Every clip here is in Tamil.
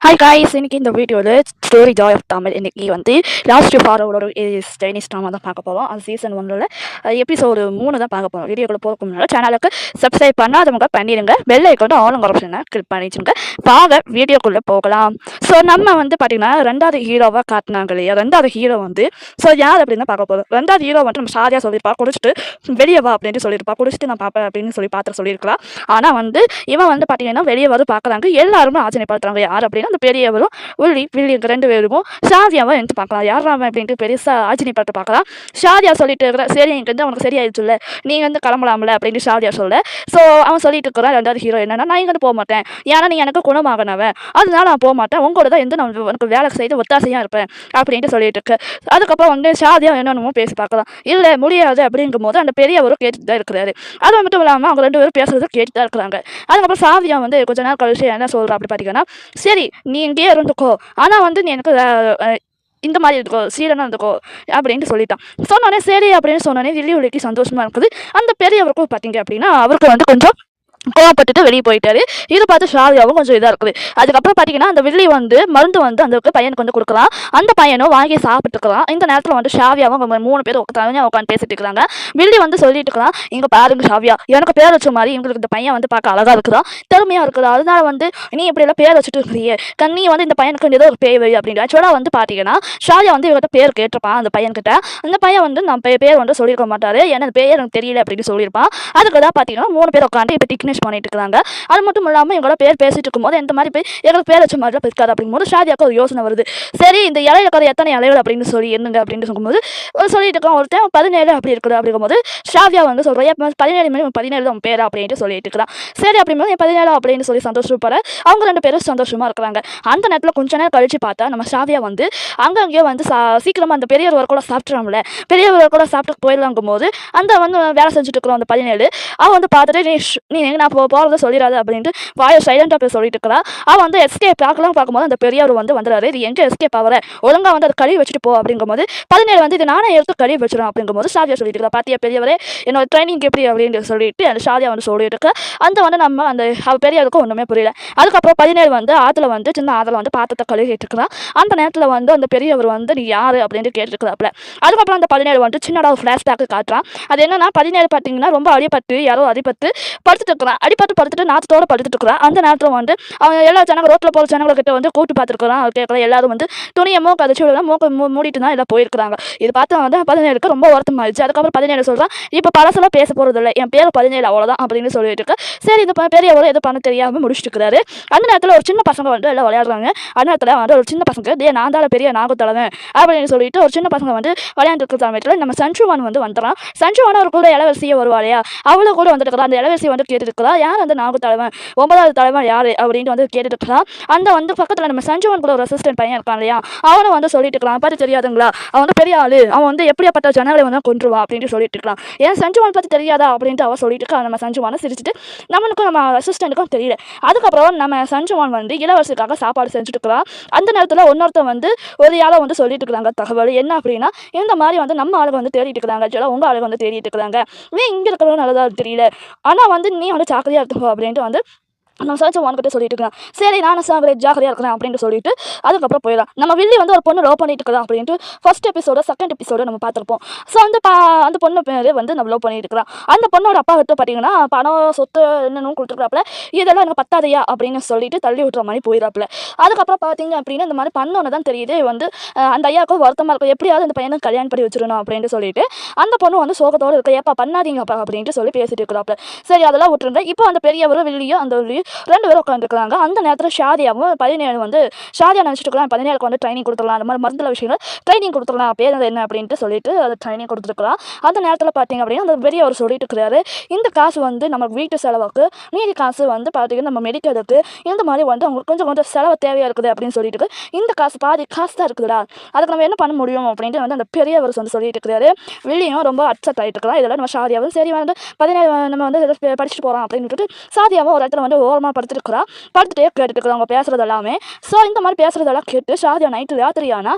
ஹாய் காய்ஸ், இன்னைக்கு இந்த வீடியோவில் ஸ்டோரி ஜாய் ஆஃப் தமிழ் இன்னைக்கு வந்து லாஸ்ட் ஃபாரோட சைனீஸ் ட்ராமா தான் பார்க்க போகிறோம். அது சீசன் 1 எபிசோடு 3 தான் பார்க்க போகிறோம். வீடியோக்குள்ள போகிறதுக்கு முன்னாடி சேனலுக்கு சப்ஸ்கிரைப் பண்ணாதவங்க பண்ணிடுங்க, பெல் ஐக்கான் ஆல் ஆப்ஷனை கிளிக் பண்ணிச்சுங்க. வாங்க வீடியோக்குள்ளே போகலாம். ஸோ நம்ம வந்து பார்த்தீங்கன்னா ரெண்டாவது ஹீரோவாக காட்டினாங்க இல்லையா, ரெண்டாவது ஹீரோ வந்து ஸோ யார் அப்படின்னு தான் பார்க்க போகிறோம். ரெண்டாவது ஹீரோ வந்து நம்ம சாரியாக சொல்லியிருப்பா, குடிச்சிட்டு வெளியே வா அப்படின்ட்டு சொல்லியிருப்பா, குடிச்சிட்டு நான் பார்ப்பேன் அப்படின்னு சொல்லி பார்த்து சொல்லியிருக்கலாம். ஆனால் வந்து இவன் வந்து பார்த்தீங்கன்னா வெளியே வந்து பார்க்குறாங்க, எல்லாருமே ஆச்சரியப்படுத்துறாங்க. யார் அப்படின்னா அந்த பெரியவரும் வில்லி 2 பேருக்கும் ஷாதியாவை எடுத்து பார்க்கலாம். யாராவன் அப்படின்ட்டு பெருசாக ஆச்சரியப்பட்டு பார்க்கலாம். ஷாதியா சொல்லிட்டு இருக்கிற, சரி எனக்கு வந்து அவனுக்கு சரியாயிடுச்சு இல்லை, நீ வந்து கிளம்பலாம்ல அப்படின்னு ஷாதியா சொல்ல. ஸோ அவன் சொல்லிட்டு இருக்கிறான் ரெண்டாவது ஹீரோ என்னன்னா, நான் இங்கே போக மாட்டேன், ஏன்னா நீ எனக்கு குணமாகனவன், அதனால நான் போக மாட்டேன், உங்களோட தான் எந்த நான் உனக்கு வேலை செய்து ஒத்தாசையாக இருப்பேன் அப்படின்ட்டு சொல்லிட்டு இருக்கு. அதுக்கப்புறம் வந்து ஷாதியா என்னென்னமோ பேசி பார்க்கலாம். இல்லை முடியாது அப்படிங்கும் போது அந்த பெரியவரும் கேட்டுட்டு தான் இருக்கிறாரு. அது மட்டும் இல்லாமல் அவங்க 2 பேரும் பேசுறது கேட்டு தான் இருக்கிறாங்க. அதுக்கப்புறம் சாதியா வந்து கொஞ்ச நேரம் கழிச்சு என்ன சொல்கிறா அப்படி பார்த்தீங்கன்னா, சரி நீ இங்கேயே இருந்துக்கோ, ஆனால் வந்து நீ எனக்கு இந்த மாதிரி இருக்கோ, சீரனாக இருந்துக்கோ அப்படின்ட்டு சொல்லிட்டான். சொன்னோடனே சரி அப்படின்னு சொன்னோடனே வில்லிக்கு சந்தோஷமாக இருக்குது. அந்த பெரியவருக்கும் பார்த்தீங்க அப்படின்னா அவருக்கு வந்து கொஞ்சம் கோவப்பட்டுட்டு வெளியே போயிட்டாரு. இதை பார்த்து ஷாதியாவும் கொஞ்சம் இதாக இருக்குது. அதுக்கப்புறம் பார்த்தீங்கன்னா அந்த வில்லி வந்து மருந்து வந்து அந்த பையனுக்கு வந்து கொடுக்கலாம். அந்த பையனும் வாங்கி சாப்பிட்டுக்கலாம். இந்த நேரத்தில் வந்து ஷாவியாவும் 3 பேர் தனியாக உட்காந்து பேசிட்டு இருக்கிறாங்க. வில்லி வந்து சொல்லிட்டு இருக்கலாம், இங்கே பாருங்க ஷாவியா, எனக்கு பேர் வச்ச மாதிரி எங்களுக்கு இந்த பையன் வந்து பார்க்க அழகாக இருக்குதா, திறமையாக இருக்குதா, அதனால வந்து நீ இப்படியெல்லாம் பேர் வச்சுட்டு இருக்கிறியே, நீ வந்து இந்த பையனுக்கு ஏதோ ஒரு பேய் வை அப்படின்னு. ஆக்சுவலாக வந்து பார்த்தீங்கன்னா ஷாவியா வந்து இவர்கிட்ட பேர் கேட்டிருப்பான் அந்த பையன்கிட்ட. அந்த பையன் வந்து நான் பேர் வந்து சொல்லியிருக்க மாட்டாரு, ஏன்னா பேர் எனக்கு தெரியல அப்படின்னு சொல்லியிருப்பான். அதுக்கு தான் பார்த்தீங்கன்னா 3 பேர் உட்காந்து இப்போ டிக்னேஷ் பண்ணிட்டு இருக்காங்க. அது மட்டும் இல்லாமல் இவங்களோட பேர் பேசிட்டு இருக்கும்போது இந்த மாதிரி எங்களுக்கு பேர் வச்ச மாதிரிலாம் இருக்காது அப்படிங்கும்போது ஷாதியாவுக்கு ஒரு யோசனை வருது. சரி இந்த இலையில இருக்கிற எத்தனை இலைகள் அப்படின்னு சொல்லி என்னங்க அப்படின்னு சொல்லும்போது சொல்லிட்டு இருக்கோம் ஒருத்தன் 17 அப்படி இருக்குது. அப்படிங்கும்போது ஷாதியா வந்து சொல்கிறேன் 17 தான் பேரா அப்படின்ட்டு சொல்லிட்டு இருக்கிறான். சரி அப்படிங்கும்போது 17 அப்படின்னு சொல்லி சந்தோஷப்படுற அவங்க 2 பேரும் சந்தோஷமா இருக்கிறாங்க. அந்த நேரத்தில் கொஞ்ச நேரம் கழிச்சு பார்த்தா நம்ம ஷாதியா வந்து அங்கங்கேயோ வந்து சீக்கிரமாக அந்த பெரியவர் கூட சாப்பிட்றாங்களே, பெரியவர் கூட சாப்பிட்டு போயிடலாங்கும் போது அந்த வந்து வேலை செஞ்சுட்டு இருக்கிறோம் அந்த 17 அவன் வந்து பார்த்துட்டு நீ நான் போகிறத சொல்லிடாது அப்படின்ட்டு வாயை சைலண்டாக போய் சொல்லிட்டு இருக்கிறா. அவன் வந்து எஸ்கேப் பார்க்கும்போது அந்த பெரியவர் வந்து வந்துடுறாரு. இது எங்கே எஸ்கேப் ஆகிற, ஒழுங்காக வந்து அதை கழுவி வச்சுட்டு போ அப்படிங்கும்போது 17 வந்து இது நானே எடுத்து கழுவி வச்சிடும் அப்படிங்கும்போது ஷாதியா சொல்லிட்டு இருக்கா, பாத்தியா பெரியவரே என்னோட ட்ரைனிங் எப்படி அப்படின்னு சொல்லிட்டு அந்த ஷாதியா வந்து சொல்லிட்டு இருக்க. அந்த வந்து நம்ம அந்த பெரியவருக்கும் ஒன்றுமே புரியல. அதுக்கப்புறம் 17 வந்து ஆற்றுல வந்து சின்ன ஆற்றுல வந்து பாத்திரத்தை கழுவிட்டு இருக்கிறான். அந்த நேரத்தில் வந்து அந்த பெரியவர் வந்து நீ யார் அப்படின்ட்டு கேட்டுருக்கிறாப்புல. அதுக்கப்புறம் அந்த 17 வந்து சின்னதாக ஒரு ஃப்ளாஷ்பேக்கு காட்டுறான். அது என்னன்னா 17 பார்த்தீங்கன்னா ரொம்ப அடிபட்டு யாரோ அடிபட்டு படுத்துட்டு இருக்கிறான். படுத்துட்டு நாத்தத்தோடு படுத்துட்டு இருக்கிறான். அந்த நேரத்தில் வந்து அவன் எல்லா ஜனங்க ரோட்டில் போகிற ஜனங்கள்கிட்ட வந்து கூட்டு பார்த்துருக்குறான். கேட்கலாம் எல்லாரும் வந்து துணியை மூக்க அதைச்சு மூக்க மூடிட்டு தான் எல்லாம் போயிருக்கிறாங்க. இது பார்த்தா வந்து 17க்கு ரொம்ப வருத்தமாயிடுச்சு. அதுக்கப்புறம் 17 சொல்கிறான், இப்போ பழசெல்லாம் பேச போகிறது இல்லை, என் பேர் 17 அவ்வளோதான் அப்படின்னு சொல்லிட்டு இருக்கு. சரி இந்த பெரியவரும் எதுவும் பண்ண தெரியாமல் முடிச்சுட்டு இருக்கிறாரு. அந்த நேரத்தில் ஒரு சின்ன பசங்க வந்து எல்லாம் விளையாடுறாங்க. அந்த நேரத்தில் வந்து ஒரு சின்ன பசங்க நான் தான் பெரிய நாகத்தலைவன் அப்படின்னு சொல்லிட்டு ஒரு சின்ன பசங்க வந்து விளையாண்டுருக்க சமயத்தில் நம்ம சஞ்சுவான் வந்து வந்துடுறான். சஞ்சுவான் ஒரு கூட இளவரசியை வருவாளையா, அவளை கூட வந்துட்டு இருக்கிறா. அந்த இளவரசி வந்து கேட்டுருக்கிறா, யார் அந்த நாகத்தலைவன், 9வது தலைவன் யாரு அப்படின்னு வந்து கேட்டுட்டு இருக்கலாம். அந்த வந்து பக்கத்தில் நம்ம சஞ்சுவன் கூட ஒரு அசிஸ்டன்ட் பையன் இருக்கான் இல்லையா, அவனை வந்து சொல்லிட்டு இருக்கலாம், பார்த்து தெரியாதுங்களா, அவன் வந்து பெரிய ஆளு, அவன் வந்து எப்படியாப்பட்ட ஜனங்களை வந்து கொன்றுவான் அப்படின்ட்டு சொல்லிட்டு இருக்கலாம். ஏன் சஞ்சுவன் பற்றி தெரியாதா அப்படின்ட்டு அவன் சொல்லிட்டு இருக்கா. நம்ம சஞ்சுவானை சிரிச்சுட்டு நம்மளுக்கும் நம்ம அசிஸ்டண்ட்டுக்கும் தெரியல. அதுக்கப்புறம் நம்ம சஞ்சுவான் வந்து இளவரசிக்காக சாப்பாடு செஞ்சுட்டு இருக்கிறான். அந்த நேரத்தில் இன்னொருத்தன் வந்து ஒரு யாரை வந்து சொல்லிட்டு இருக்கிறாங்க தகவல் என்ன அப்படின்னா, இந்த மாதிரி வந்து நம்ம ஆளுங்க வந்து தேடிட்டு இருக்கிறாங்க, உங்க ஆளுங்க வந்து தேடிட்டு இருக்கிறாங்க, நீ இங்கே இருக்கிறவங்க நல்லதா தெரியல, ஆனால் வந்து நீ வந்து ஜாக்கிரதையாக எடுத்துக்கோ அப்படின்ட்டு வந்து நான் சஞ்சுவான்கிட்ட சொல்லிட்டு இருக்கேன். சரி நானும் ஜாக்கிரதையாக இருக்கிறேன் அப்படின்னு சொல்லிட்டு அதுக்கப்புறம் போயிடலாம். நம்ம வில்லி வந்து ஒரு பொண்ணு லவ் பண்ணிட்டு இருக்கிறான் அப்படின்ட்டு ஃபர்ஸ்ட் எபிசோட செகண்ட் எபிசோட நம்ம பார்த்துருப்போம். ஸோ அந்த பொண்ணு பேர் வந்து நம்ம லவ் பண்ணிட்டு இருக்கிறான். அந்த பொண்ணோட அப்பா கிட்ட பார்த்தீங்கன்னா பணம் சொத்து என்னன்னு கொடுத்துருக்காப்புல, இதெல்லாம் எனக்கு பத்தாதையா அப்படின்னு சொல்லிட்டு தள்ளி விட்டுற மாதிரி போயிடறாப்புல. அதுக்கப்புறம் பார்த்தீங்க அப்படின்னா இந்த மாதிரி பண்ணோன்னு தான் தெரியுது வந்து அந்த ஐயாவுக்கும் வருத்தமாக இருக்கும், எப்படியாவது அந்த பையனுக்கு கல்யாணம் பண்ணி வச்சிடணும் அப்படின்ட்டு சொல்லிட்டு அந்த பொண்ணு வந்து சோகத்தோடு இருக்க, ஏப்பா பண்ணாதீங்கப்பா அப்படின்ட்டு சொல்லி பேசிட்டு இருக்கிறாப்புல. சரி அதெல்லாம் விட்டுருங்க. இப்போ அந்த பெரியவரும் வில்லியும் அந்த 2 பேரும் உட்காந்துருக்காங்க. அந்த நேரத்தில் ஷாதியாவும் 17 வந்து ஷாதியா நினச்சிட்டு இருக்கலாம் 17க்கு வந்து ட்ரைனிங் கொடுத்துடலாம், அந்த மாதிரி மருந்துல விஷயங்கள் ட்ரைனிங் கொடுத்துடலாம், பேர் என்ன அப்படின்ட்டு சொல்லிட்டு அது ட்ரைனிங் கொடுத்துருக்கலாம். அந்த நேரத்தில் பார்த்தீங்க அப்படின்னா அந்த பெரியவர் சொல்லிட்டு இருக்கிறாரு, இந்த காசு வந்து நம்ம வீட்டு செலவுக்கு, மீதி காசு வந்து பார்த்தீங்கன்னா நம்ம மெடிக்கலுக்கு, இந்த மாதிரி வந்து அவங்களுக்கு கொஞ்சம் செலவு தேவையாக இருக்குது அப்படின்னு சொல்லிட்டு இந்த காசு பாதி காசு தான் இருக்குதுடா, அதுக்கு நம்ம என்ன பண்ண முடியும் அப்படின்ட்டு வந்து அந்த பெரியவர் வந்து சொல்லிட்டு இருக்கிறாரு. வில்லியும் ரொம்ப அப்செட் ஆகிட்டு இருக்கலாம். இதெல்லாம் நம்ம ஷாதியாவும் சரி வந்து 17 நம்ம வந்து படிச்சுட்டு போகிறோம் அப்படின்னு விட்டுட்டு சாதியாவும் ஒரு இடத்துல வந்து ஓரமாக படுத்துருக்குறா. படுத்துட்டே கேட்டுட்டு இருக்கிறா அவங்க பேசுறது எல்லாமே. ஸோ இந்த மாதிரி பேசுறதெல்லாம் கேட்டு ஷாதியா நைட்டு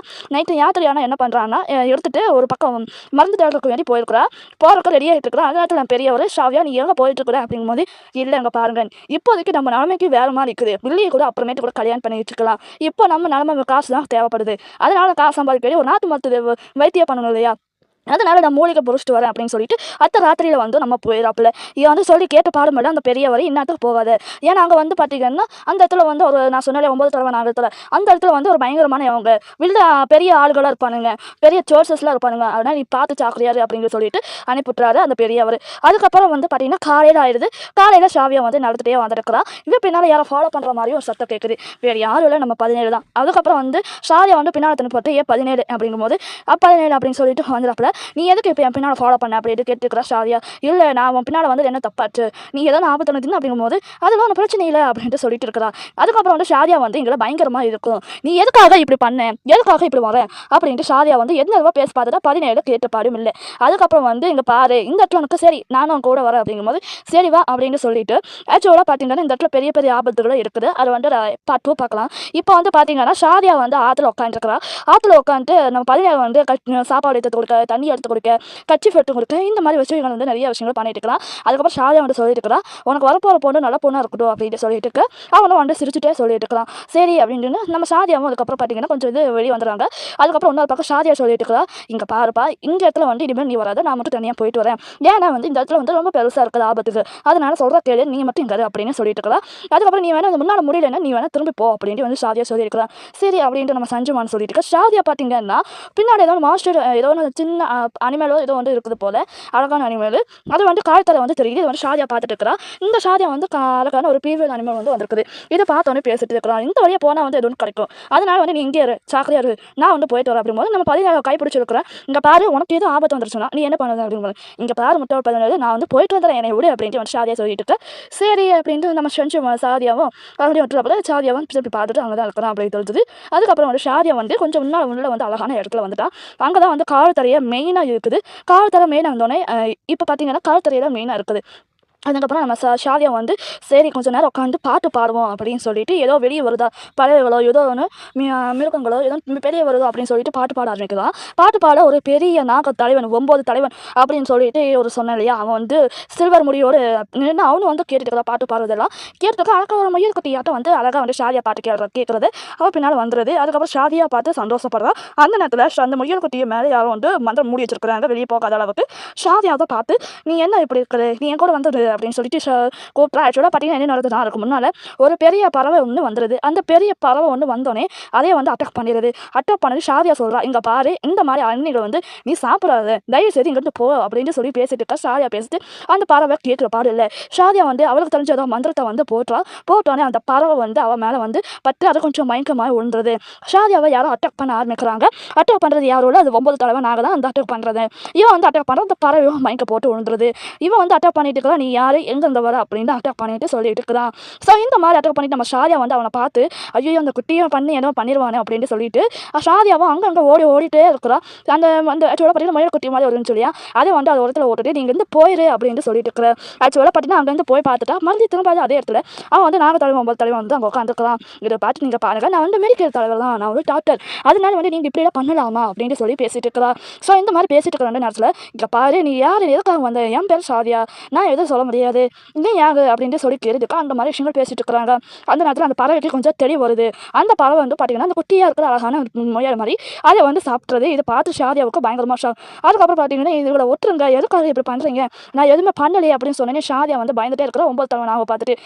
யாத்திரையானா என்ன பண்ணுறான்னா எடுத்துகிட்டு ஒரு பக்கம் மருந்து தேடுறதுக்கு வேண்டி போயிருக்கிறா. போகிறதுக்கு ரெடி ஆகிட்டு இருக்கிறா. அதனால நான் பெரியவர் ஷாவியா நீ எங்கே போயிட்டு இருக்கிற அப்படிங்கும்போது இல்லைங்க பாருங்க இப்போதைக்கு நம்ம நிலைமைக்கு வேறு மாதிரி இருக்குது. பிள்ளையை கூட அப்புறமேட்டு கூட கல்யாணம் பண்ணி வச்சுக்கலாம். இப்போ நம்ம நிலைமை காசு தான் தேவைப்படுது. அதனால காசு சம்பாதிக்க ஒரு நாட்டு மருத்துவ வைத்தியம் பண்ணணும் இல்லையா. அதனால நான் மூலிகை பொறிச்சிட்டு வரேன் அப்படின்னு சொல்லிட்டு அத்தை ராத்திரியில் வந்து நம்ம போயிடாப்புல இவன் வந்து சொல்லி கேட்டு பாடும்போது அந்த பெரியவர் இன்னத்துக்கு போகாத. ஏன்னா அங்கே வந்து பார்த்தீங்கன்னா அந்த இடத்துல வந்து ஒரு நான் சொன்னாலே 9 தலைவன் இடத்துல அந்த இடத்துல வந்து ஒரு பயங்கரமான அவங்க பெரிய ஆளுகளாக இருப்பானுங்க, பெரிய சோர்சஸ்லாம் இருப்பானுங்க. அதனால் நீ பார்த்து சாக்குறியாரு அப்படின்னு சொல்லிட்டு அனுப்பிவிட்றாரு அந்த பெரியவர். அதுக்கப்புறம் வந்து பார்த்தீங்கன்னா காலையில் ஆயிடுது. காலையில் ஷாவியா வந்து நடந்துகிட்டே வந்துருக்கிறா. இவன் பின்னால் யாரை ஃபாலோ பண்ணுற மாதிரியும் ஒரு சத்தம் கேட்குது. வேறு யாரும் இல்லை, நம்ம 17 தான். அதுக்கப்புறம் வந்து ஷாவியா வந்து பின்னால் திருப்பி 17 அப்படிங்கும்போது 17 அப்படின்னு சொல்லிட்டு வந்துடுறாப்புல. நீ எதுக்கு இப்போ என் பின்னால் ஃபாலோ பண்ண அப்படின்னு கேட்டுக்கிறா ஷாவியா. இல்லை நான் உன் பின்னால் வந்து என்ன தப்பாச்சு, நீ ஏதாவது ஆபத்து வந்து அப்படிங்கும்போது அதெல்லாம் ஒன்றும் பிரச்சனை இல்லை அப்படின்ட்டு சொல்லிட்டு இருக்கிறா. அதுக்கப்புறம் வந்து ஷாதியா வந்து எங்களை பயங்கரமாக இருக்கும், நீ எதுக்காக இப்படி பண்ண, எதுக்காக இப்படி வர அப்படின்ட்டு ஷாதியா வந்து என்ன பேச பார்த்துட்டா 17 கேட்டு பாடும் இல்லை. அதுக்கப்புறம் வந்து இங்கே பாரு இந்த இடத்துல உனக்கு சரி நானும் கூட வரேன் அப்படிங்கும்போது சரி வா அப்படின்னு சொல்லிட்டு ஆக்சுவலாக பார்த்தீங்கன்னா இந்த இடத்துல பெரிய பெரிய ஆபத்துகளும் இருக்குது. அது வந்து பார்ட் 2 பார்க்கலாம். இப்போ வந்து பார்த்தீங்கன்னா ஷாதியா வந்து ஆற்றுல உட்காந்துருக்கிறா. ஆற்றுல உட்காந்துட்டு நம்ம 17 வந்து சாப்பாடு எடுத்து கொடுக்க, தண்ணி எடுத்து கொடுக்க, கட்சி எடுத்து கொடுக்க, இந்த மாதிரி விஷயங்கள் வந்து நிறைய விஷயங்கள் பண்ணிட்டு இருக்கலாம். அதுக்கப்புறம் ஷாதியா வந்து சொல்லிட்டு இருக்கிறா உனக்கு வரப்போகிற பொண்ணு நல்ல பொண்ணாக இருக்கட்டும் அப்படின்ட்டு சொல்லிட்டு இருக்க. அவனும் வந்து சிரிச்சுட்டே சொல்லிட்டு இருக்கலாம். சரி அப்படின்னு நம்ம ஷாதியாவும் அதுக்கப்புறம் பார்த்தீங்கன்னா கொஞ்சம் இது வெளியே வந்துடுறாங்க. அதுக்கப்புறம் இன்னொரு பக்கம் ஷாதியா சொல்லிட்டு இருக்கிறா இங்கே பாருப்பா இந்த இடத்துல வந்து இனிமேல் நீ வராது, நான் மட்டும் தனியாக போயிட்டு வரேன். ஏன்னா வந்து இந்த இடத்துல வந்து ரொம்ப பெருசாக இருக்குது ஆபத்துக்கு, அதனால சொல்கிற கேளு, நீ மட்டும் இங்கே அப்படின்னு சொல்லிட்டு இருக்கலாம். அதுக்கப்புறம் நீ வேணா முன்னால் முடியலன்னா நீ வேணா திரும்பி போ அப்படின்ட்டு வந்து ஷாதியா சொல்லியிருக்கலாம். சரி அப்படின்ட்டு நம்ம சஞ்சுமான்னு சொல்லிட்டு இருக்க. ஷாதியா பார்த்தீங்கன்னா பின்னாடி ஏதோ மாஸ்டர் ஏதோ ஒன்று சின்ன அனிமலோ ஏதோ வந்து இருக்குது போல, அழகான அனிமல். அது வந்து காலத்தில் வந்து தெரியுது. இது வந்து ஷாதியா பார்த்துட்டு இருக்கிறா. இந்த ஷாதியா வந்து அழகான ஒரு பீரியட் அனிமல் வந்து வந்திருக்குது. இதை பார்த்தோன்னே பேசிட்டு இருக்கிறான். இந்த வழியாக போனால் வந்து எதுவும் கிடைக்கும், அதனால வந்து நீ இங்கே சாக்கரியா இரு, நான் வந்து போயிட்டு வரேன் அப்படிங்கும்போது நம்ம 17 கைப்பிடிச்சிருக்கிறேன். இங்கே பாரு உனக்கு ஏதோ ஆபத்து வந்துருச்சுன்னா நீ என்ன பண்ணுறது அப்படிங்கும்போது இங்கே பாரு முட்டை 17 நான் வந்து போயிட்டு வந்துடுறேன் என்னை விடு அப்படின்ட்டு வந்து ஷாதியா சொல்லிட்டு இருக்க. சரி அப்படின்ட்டு நம்ம செஞ்சு ஷாதியாவும் அப்படியே விட்டுறப்ப ஷாதியாவும் திருப்பி பார்த்துட்டு அங்கே தான் இருக்கிறான் அப்படின்னு தெரிஞ்சது. அதுக்கப்புறம் வந்து ஷாதியா வந்து கொஞ்சம் உள்ள வந்து அழகான இடத்துல வந்துட்டான். அங்கே தான் வந்து கால் தரையை மெயினாக இருக்குது. கால் தரை மெயினாக இருந்தோடனே இப்போ பார்த்தீங்கன்னா கால் தரையை தான் மெயினாக இருக்குது. அதுக்கப்புறம் நம்ம ஷாதியா வந்து சரி கொஞ்சம் நேரம் உட்காந்து பாட்டு பாடுவோம் அப்படின்னு சொல்லிட்டு ஏதோ வெளியே வருதா பறவைகளோ ஏதோ ஒன்று மிருகங்களோ ஏதோ பெரிய வருதோ அப்படின்னு சொல்லிட்டு பாட்டு பாட ஆரம்பிக்கலாம். பாட்டு பாட ஒரு பெரிய தலைவன் 9 தலைவன் அப்படின்னு சொல்லிட்டு ஒரு சொன்னேன் இல்லையா, அவன் வந்து சில்வர் முடியோடு நின்று அவனு வந்து கேட்டுட்டு பாட்டு பாடுறதெல்லாம் கேட்டுக்க அழகாக ஒரு மயில் குட்டியாட்டம் வந்து அழகாக வந்து ஷாதியா பாட்டு கேட்குறது அவள் பின்னால் வந்துடுது. அதுக்கப்புறம் ஷாதியா பார்த்து சந்தோஷப்படுறா. அந்த நேரத்தில் அந்த மயில் குட்டியை மேலே யாரும் வந்து மந்திரம் மூடி வச்சிருக்கிறாங்க வெளியே போகாத அளவுக்கு. ஷாதியாவை பார்த்து நீ என்ன இப்படி இருக்கிற, நீ என் கூட வந்து அப்படின்னு சொல்லிட்டு கூப்பிட்றா. ஆக்சுவலாக பார்த்தீங்கன்னா என்ன நடக்குதுன்னா அதுக்கு முன்னால் ஒரு பெரிய பறவை ஒன்று வந்துடுது. அந்த பெரிய பறவை ஒன்று வந்தோடனே அதே வந்து அட்டாக் பண்ணிடுது. அட்டாக் பண்ணது ஷாதியா சொல்கிறா இங்கே பாரு இந்த மாதிரி அன்னிகள் வந்து நீ சாப்பிடாத, தயவு செய்து இங்கிருந்து போ அப்படின்னு சொல்லி பேசிட்டு இருக்கா. ஷாதியா பேசிட்டு அந்த பறவை கேட்குற பாடு இல்லை. ஷாதியா வந்து அவளுக்கு தெரிஞ்ச ஏதோ மந்திரத்தை வந்து போட்டோன்னே அந்த பறவை வந்து அவள் மேலே வந்து பட்டு அதை கொஞ்சம் மயக்கமாக விழுந்துருது. ஷாதியாவை யாரும் அட்டாக் பண்ண ஆரம்பிக்கிறாங்க. அட்டாக் பண்ணுறது யாரோட அது 9 தலைவன் நாங்கள் தான் அந்த அட்டாக் பண்ணுறது. இவன் வந்து அட்டாக் பண்ணுற அந்த பறவையும் மயக்க போட்டு விழுந்துருது. இவன் வந்து அட்டாக் பண்ணிட்டு இருக்கிறா நீ யாரு எங்கேருந்து வர அப்படின்னு அட்டாக் பண்ணிட்டு சொல்லிட்டு இருக்கிறான். ஸோ இந்த மாதிரி அட்டாக் பண்ணிட்டு நம்ம ஷாதியா வந்து அவனை பார்த்து ஐயோ அந்த குட்டியை பண்ணி ஏதோ பண்ணிடுவானே அப்படின்ட்டு சொல்லிட்டு ஷாதியாவும் அங்கங்கே ஓடிட்டே இருக்கிறா. அந்த ஆக்சுவலாக பார்த்தீங்கன்னா மயில் குட்டி மாதிரி வரும்னு சொல்லியா அதை வந்து அது இடத்துல ஓட்டுட்டு நீங்கள் இருந்து போயிரு அப்படின்னு சொல்லிட்டு இருக்கிற. ஆக்சுவலாக பார்த்தீங்கன்னா அங்கேருந்து போய் பார்த்துட்டா மறுபடியும் திரும்ப அதே இடத்துல அவன் வந்து நாங்கள் தலைவன் 9 தலைவன் வந்து அங்கே உட்காந்துருக்கலாம். இதை பார்த்து நீங்கள் பாருங்க நான் வந்து மெடிக்கல் தலைவர் தான், நான் வந்து டாக்டர், அதனால வந்து நீங்கள் இப்படிலாம் பண்ணலாமா அப்படின்னு சொல்லி பேசிட்டு இருக்கிறா. ஸோ இந்த மாதிரி பேசிட்டு இருக்கிற நேரத்தில் இங்கே பாரு நீ யார் எதுக்காக வந்த, என் பேர் ஷாதியா, நான் எதுவும் சொல்ல முடியாது, இன்னும் யாரு அப்படின்ட்டு சொல்லி கேட்டுக்கா. அந்த மாதிரி விஷயங்கள் பேசிட்டு இருக்கிறாங்க. அந்த நேரத்தில் அந்த பறவைக்கு கொஞ்சம் தெளிவு வருது. அந்த பறவை வந்து பார்த்தீங்கன்னா அந்த குட்டியாக இருக்கிற அழகான முயல் மாதிரி அதை வந்து சாப்பிட்றது. இதை பார்த்து ஷாதியாவுக்கு பயங்கரமாக ஷாக். அதுக்கப்புறம் பார்த்தீங்கன்னா இவங்களை ஒட்டுருங்க, எதுக்காக இப்படி பண்ணுறீங்க, நான் எதுவுமே பண்ணலையே அப்படின்னு சொன்னேன்னே ஷாதியா வந்து பயந்துட்டே இருக்கிற 9 தலைவன் அவன் பார்த்துட்டு.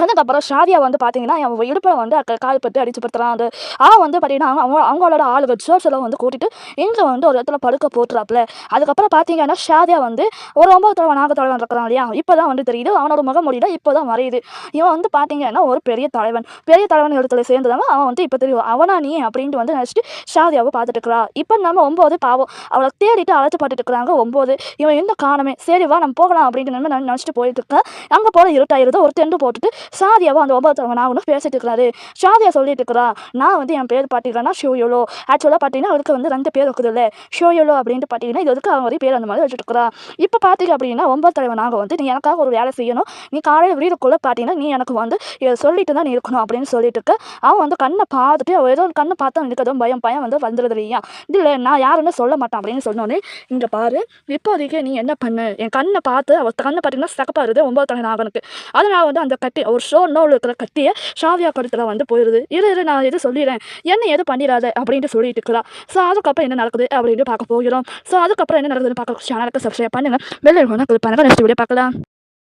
அதுக்கப்புறம் ஷாதியா வந்து பார்த்தீங்கன்னா அவன் இடுப்பில் வந்து கால் பட்டு அடிச்சு படுத்துறான். அது அவன் வந்து பார்த்தீங்கன்னா அவங்களோட ஆளுகள் சோர்ஸெல்லாம் வந்து கூட்டிட்டு இங்கே வந்து ஒரு இடத்துல படுக்க போட்டுறாப்புல. அதுக்கப்புறம் பார்த்தீங்கன்னா ஷாதியா வந்து ஒரு 9 தலைவன் நாக தலைவன் இருக்கிறான் இல்லையா, இப்போ தான் வந்து தெரியுது அவனோட முகமொழியில் இப்போ தான் மறையுது. இவன் வந்து பார்த்தீங்கன்னா ஒரு பெரிய தலைவன் இடத்துல சேர்ந்தவன் அவன் வந்து இப்போ தெரியும் அவனா நீ அப்படின்ட்டு வந்து நினச்சிட்டு ஷாதியாவை பார்த்துட்டு இருக்கிறா. இப்போ நம்ம 9 பாவம் அவளை தேடிட்டு அழைச்சி பார்த்துட்டு இருக்கிறாங்க 9. இவன் எந்த காணமே, சரி வா நம்ம போகலாம் அப்படின்ட்டு நினச்சிட்டு போயிட்டு இருக்கேன். அங்கே போல இருட்டாயிருது. ஒரு டெண்டு போட்டுட்டு சாதியாவும் அந்த 9 தலைவன் நாகனும் பேசிட்டு இருக்கிறாரு. சாதியா சொல்லிட்டு இருக்கிறா, நான் வந்து என் பேர் பார்த்தீங்கன்னா ஷோயோலோ. ஆக்சுவலாக பார்த்தீங்கன்னா அவருக்கு வந்து 2 பேர் இருக்குது இல்லை, ஷோயோலோ அப்படின்ட்டு பார்த்தீங்கன்னா இது வரைக்கும் அவங்க பேர் அந்த மாதிரி வச்சுட்டு இருக்கிறா. இப்போ பார்த்தீங்க அப்படின்னா 9 தலைவன் நாகம் வந்து நீ எனக்காக ஒரு வேலை செய்யணும், நீ காலையில் வீடுக்குள்ளே பார்த்தீங்கன்னா நீ எனக்கு வந்து இதை சொல்லிட்டு தான் நீ இருக்கணும் அப்படின்னு சொல்லிட்டு இருக்க. அவன் வந்து கண்ணை பார்த்துட்டு அவள் ஏதோ ஒரு கண்ணை பார்த்தா எனக்கு ஏதோ பயம் வந்து வந்துடுது இல்லையா, இல்லை நான் யாருன்னு சொல்ல மாட்டேன் அப்படின்னு சொன்னோன்னே, இங்கே பாரு இப்போதைக்கு நீ என்ன பண்ணு, என் கண்ணை பார்த்து அவள் கண்ணை பார்த்தீங்கன்னா சக்கப்பாருது 9 தலைவன் நாகனுக்கு. அதனால் வந்து அந்த கட்டி ஒரு நோவில் இருக்கிற கட்டியை ஷாவியா கழுத்தில் வந்து போயிடுது. இரு நான் எது சொல்லிடுறேன், என்ன எது பண்ணிடாத அப்படின்ட்டு சொல்லிட்டு இருக்கிறா. ஸோ அதுக்கப்புறம் என்ன நடக்குது அப்படின்ட்டு பார்க்க போகிறோம். ஸோ அதுக்கப்புறம் என்ன நடக்குதுன்னு பார்க்க சேனலுக்கு சப்ஸ்கிரைப் பண்ணுங்கள், பெல் ஐகானை கிளிக் பண்ணுங்கள். நெக்ஸ்ட் வீடியோ பார்க்கலாம்.